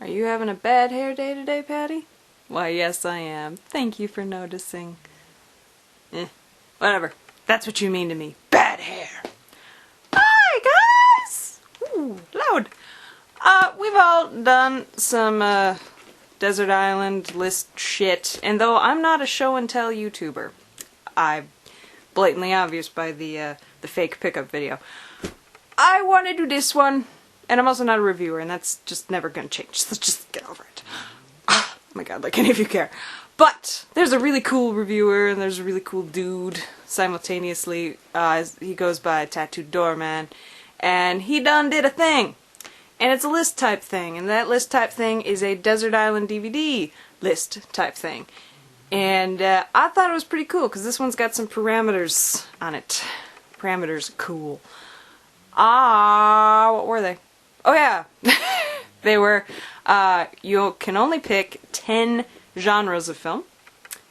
Are you having a bad hair day today, Patty? Why, yes I am. Thank you for noticing. Whatever. That's what you mean to me. Bad hair. Hi, guys! Ooh, loud. We've all done some, desert island list shit, and though I'm not a show-and-tell YouTuber, I'm blatantly obvious by the fake pickup video, I want to do this one, and I'm also not a reviewer, and that's just never gonna change, so just get over it. Oh my god, like any of you care. But there's a really cool reviewer, and there's a really cool dude, simultaneously. He goes by Tattooed Doorman, and he done did a thing. And it's a list type thing, and that list type thing is a Desert Island DVD list type thing. And I thought it was pretty cool, because this one's got some parameters on it. Parameters, cool. What were they? Oh yeah! They were, you can only pick 10 genres of film,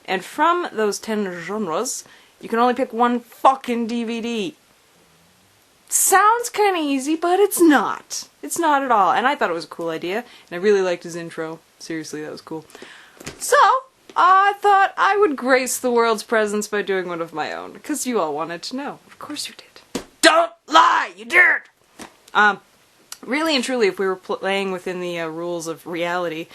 and from those 10 genres, you can only pick one fucking DVD. Sounds kinda easy, but it's not. It's not at all. And I thought it was a cool idea, and I really liked his intro. Seriously, that was cool. So, I thought I would grace the world's presence by doing one of my own, because you all wanted to know. Of course you did. Don't lie, you did! Really and truly, if we were playing within the rules of reality,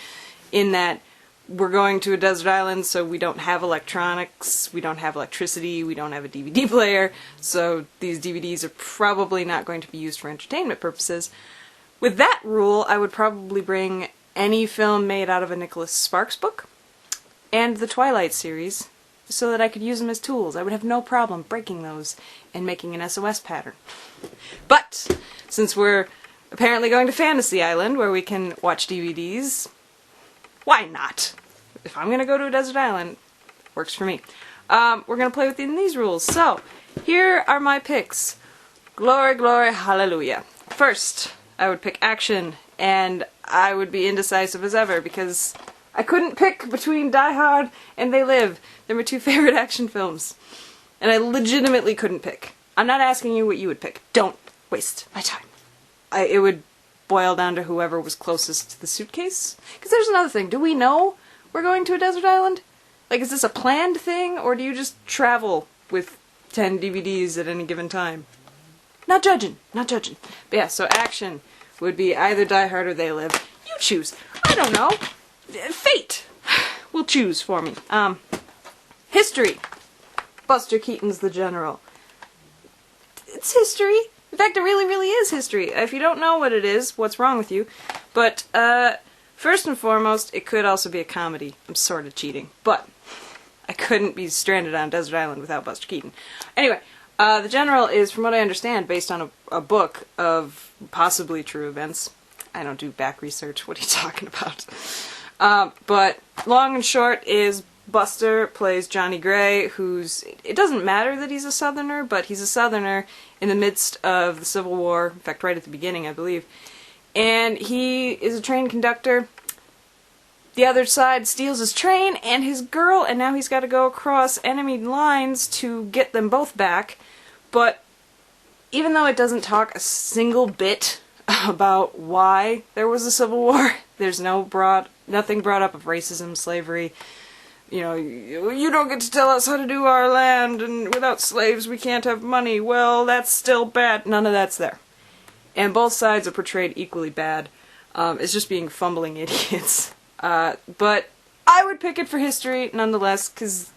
in that we're going to a desert island, so we don't have electronics, we don't have electricity, we don't have a DVD player, so these DVDs are probably not going to be used for entertainment purposes. With that rule, I would probably bring any film made out of a Nicholas Sparks book, and the Twilight series, so that I could use them as tools. I would have no problem breaking those and making an SOS pattern. But, since we're apparently going to Fantasy Island, where we can watch DVDs, why not? If I'm gonna go to a desert island, works for me. We're gonna play within these rules. So, here are my picks. Glory, glory, hallelujah. First, I would pick action, and I would be indecisive as ever, because I couldn't pick between Die Hard and They Live. They're my two favorite action films. And I legitimately couldn't pick. I'm not asking you what you would pick. Don't waste my time. It would boil down to whoever was closest to the suitcase. Because there's another thing. Do we know we're going to a desert island? Like, is this a planned thing, or do you just travel with 10 DVDs at any given time? Not judging. Not judging. But yeah, so action would be either Die Hard or They Live. You choose. I don't know. Fate will choose for me. History. Buster Keaton's The General. It's history. In fact, it really, really is history. If you don't know what it is, what's wrong with you? But, first and foremost, it could also be a comedy. I'm sort of cheating. But, I couldn't be stranded on a desert island without Buster Keaton. Anyway, The General is, from what I understand, based on a book of possibly true events. I don't do back research. What are you talking about? But, long and short is Buster plays Johnny Gray, who's... It doesn't matter that he's a Southerner, but he's a Southerner in the midst of the Civil War. In fact, right at the beginning, I believe. And he is a train conductor. The other side steals his train and his girl, and now he's got to go across enemy lines to get them both back. But even though it doesn't talk a single bit about why there was a Civil War, there's nothing brought up of racism, slavery. You know, you don't get to tell us how to do our land, and without slaves we can't have money. Well, that's still bad. None of that's there. And both sides are portrayed equally bad. It's just being fumbling idiots. But I would pick it for history, nonetheless, because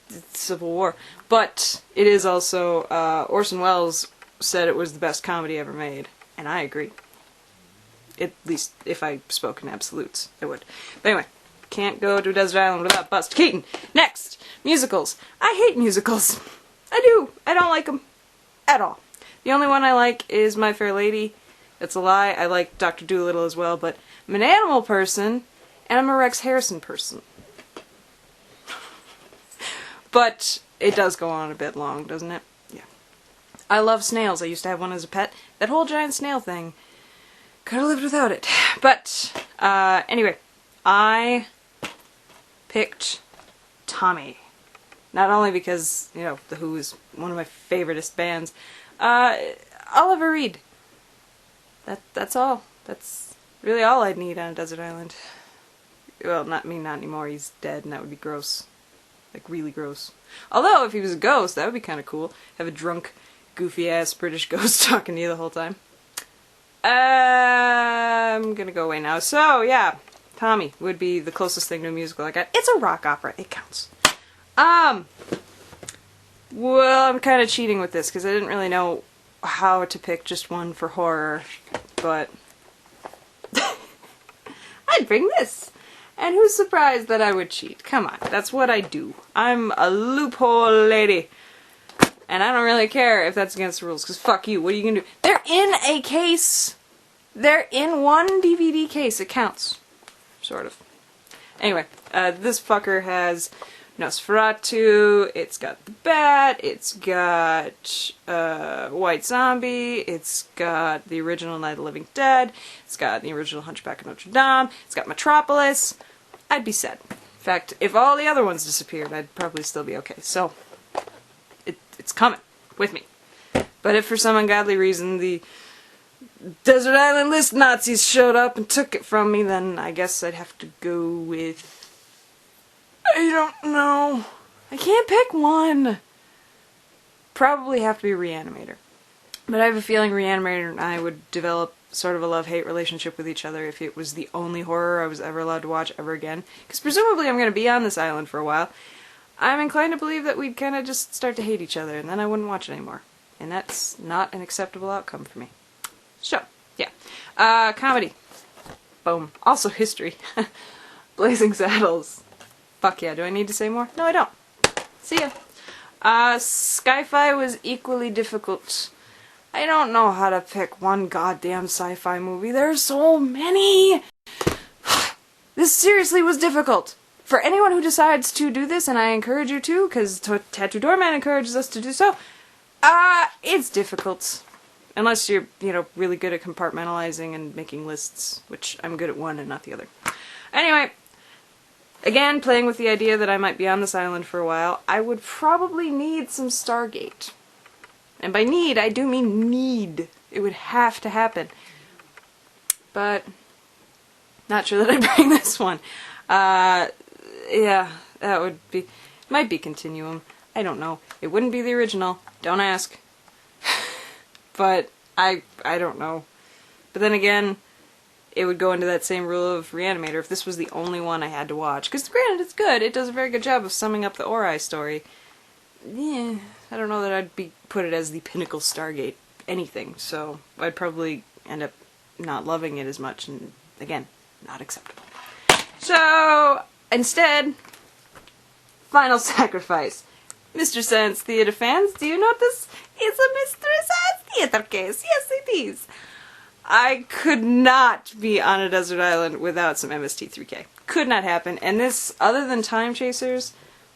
it's Civil War. But it is also, Orson Welles said it was the best comedy ever made. And I agree. At least, if I spoke in absolutes, I would. But anyway. Can't go to a desert island without Buster Keaton. Next, musicals. I hate musicals. I do. I don't like them at all. The only one I like is My Fair Lady. That's a lie. I like Dr. Dolittle as well, but I'm an animal person, and I'm a Rex Harrison person. But it does go on a bit long, doesn't it? Yeah. I love snails. I used to have one as a pet. That whole giant snail thing. Could have lived without it. But, anyway. I picked Tommy. Not only because, you know, The Who is one of my favoriteest bands. Oliver Reed. That's all. That's Really all I'd need on a desert island. Well, not anymore. He's dead, and that would be gross. Like, really gross. Although, if he was a ghost, that would be kind of cool. Have a drunk, goofy-ass British ghost talking to you the whole time. I'm gonna go away now. So, yeah. Tommy would be the closest thing to a musical I got. It's a rock opera. It counts. Well, I'm kind of cheating with this, because I didn't really know how to pick just one for horror, but I'd bring this. And who's surprised that I would cheat? Come on, that's what I do. I'm a loophole lady. And I don't really care if that's against the rules, because fuck you, what are you gonna do? They're in a case! They're in one DVD case, it counts. Sort of. Anyway, this fucker has Nosferatu, it's got the Bat, it's got White Zombie, it's got the original Night of the Living Dead, it's got the original Hunchback of Notre Dame, it's got Metropolis. I'd be sad. In fact, if all the other ones disappeared, I'd probably still be okay. So, it's coming with me. But if for some ungodly reason the Desert Island List Nazis showed up and took it from me, then I guess I'd have to go with... I don't know. I can't pick one. Probably have to be Reanimator. But I have a feeling Reanimator and I would develop sort of a love-hate relationship with each other if it was the only horror I was ever allowed to watch ever again. Because presumably I'm going to be on this island for a while. I'm inclined to believe that we'd kind of just start to hate each other, and then I wouldn't watch it anymore. And that's not an acceptable outcome for me. So, yeah. Comedy. Boom. Also history. Blazing Saddles. Fuck yeah, do I need to say more? No, I don't. See ya. Sci-fi was equally difficult. I don't know how to pick one goddamn sci-fi movie. There's so many! This seriously was difficult. For anyone who decides to do this, and I encourage you to, because Tattoo Doorman encourages us to do so, it's difficult. Unless you're, really good at compartmentalizing and making lists, which I'm good at one and not the other. Anyway, again, playing with the idea that I might be on this island for a while, I would probably need some Stargate. And by need, I do mean need. It would have to happen. But, not sure that I'd bring this one. Yeah, that would be, might be Continuum. I don't know. It wouldn't be the original. Don't ask. But, I don't know. But then again, it would go into that same rule of Reanimator if this was the only one I had to watch. Because granted, it's good. It does a very good job of summing up the Ori story. Yeah, I don't know that I'd put it as the pinnacle Stargate anything. So I'd probably end up not loving it as much. And again, not acceptable. So, instead, Final Sacrifice. Mr. Science Theater fans, do you notice? It's a Mystery Science Theater case. Yes, it is. I could not be on a desert island without some MST3K. Could not happen. And this, other than Time Chasers,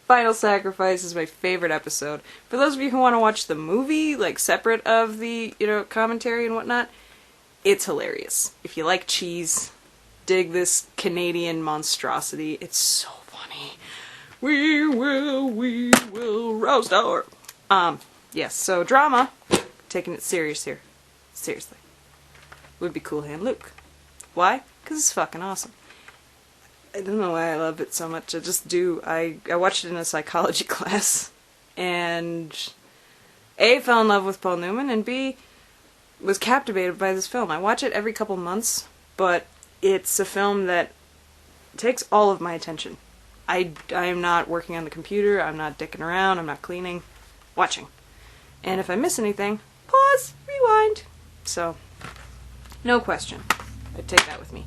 Final Sacrifice is my favorite episode. For those of you who want to watch the movie, like separate of the, commentary and whatnot, it's hilarious. If you like cheese, dig this Canadian monstrosity. It's so funny. We will roast our... yes, so drama, taking it serious here. Seriously. Would be Cool Hand Luke. Why? Because it's fucking awesome. I don't know why I love it so much. I just do. I watched it in a psychology class, and A, fell in love with Paul Newman, and B, was captivated by this film. I watch it every couple months, but it's a film that takes all of my attention. I am not working on the computer, I'm not dicking around, I'm not cleaning, watching. And if I miss anything, pause, rewind. So, no question. I'd take that with me.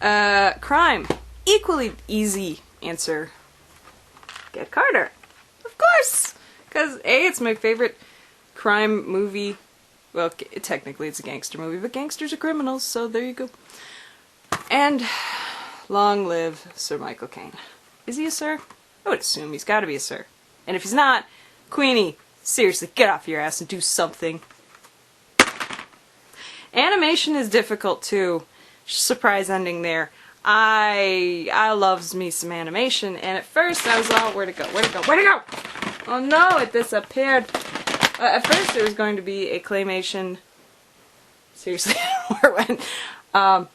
Crime. Equally easy answer. Get Carter. Of course! Because A, it's my favorite crime movie. Well, technically it's a gangster movie, but gangsters are criminals, so there you go. And long live Sir Michael Caine. Is he a sir? I would assume he's gotta be a sir. And if he's not, Queenie, seriously, get off your ass and do something. Animation is difficult too. Surprise ending there. I loves me some animation, and at first I was all, where'd it go? Oh no, it disappeared. At first it was going to be a claymation. Seriously, where it went.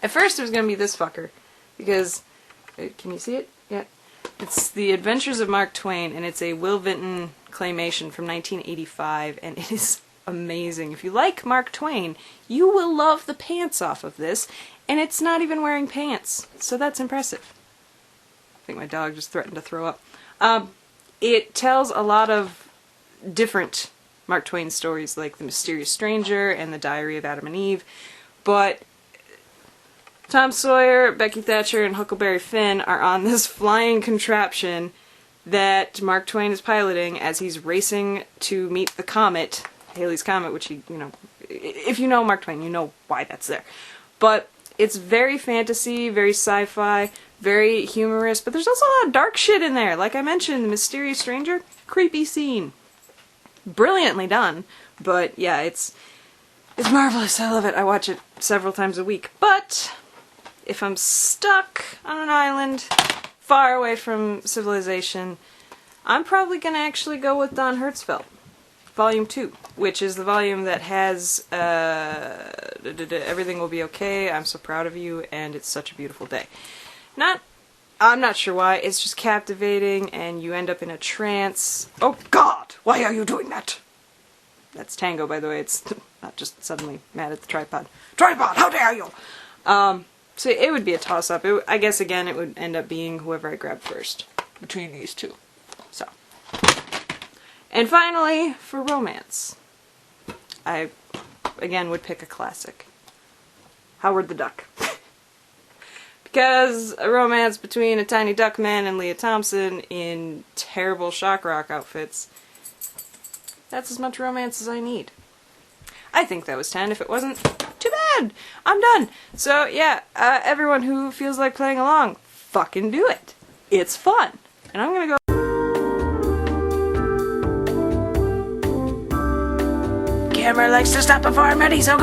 At first it was gonna be this fucker, because, can you see it? Yeah. It's The Adventures of Mark Twain, and it's a Will Vinton claymation from 1985, and it is amazing. If you like Mark Twain, you will love the pants off of this, and it's not even wearing pants, so that's impressive. I think my dog just threatened to throw up. It tells a lot of different Mark Twain stories, like The Mysterious Stranger and The Diary of Adam and Eve, but Tom Sawyer, Becky Thatcher, and Huckleberry Finn are on this flying contraption that Mark Twain is piloting as he's racing to meet the comet, Halley's Comet, which he, if you know Mark Twain, you know why that's there. But it's very fantasy, very sci-fi, very humorous, but there's also a lot of dark shit in there. Like I mentioned, The Mysterious Stranger, creepy scene. Brilliantly done, but yeah, it's marvelous. I love it. I watch it several times a week. But if I'm stuck on an island far away from civilization, I'm probably going to actually go with Don Hertzfeldt, Volume 2, which is the volume that has Everything Will Be Okay, I'm So Proud of You, and It's Such a Beautiful Day. I'm not sure why, it's just captivating, and you end up in a trance. Oh God, why are you doing that? That's Tango, by the way. It's not just suddenly mad at the tripod. Tripod, how dare you! So it would be a toss-up. I guess, again, it would end up being whoever I grab first between these two. So. And finally, for romance, I, again, would pick a classic. Howard the Duck. Because a romance between a tiny duck man and Leah Thompson in terrible shock rock outfits, that's as much romance as I need. I think that was 10. If it wasn't, too bad! I'm done! So yeah, everyone who feels like playing along, fucking do it! It's fun! And I'm gonna go... Camera likes to stop before I'm ready, so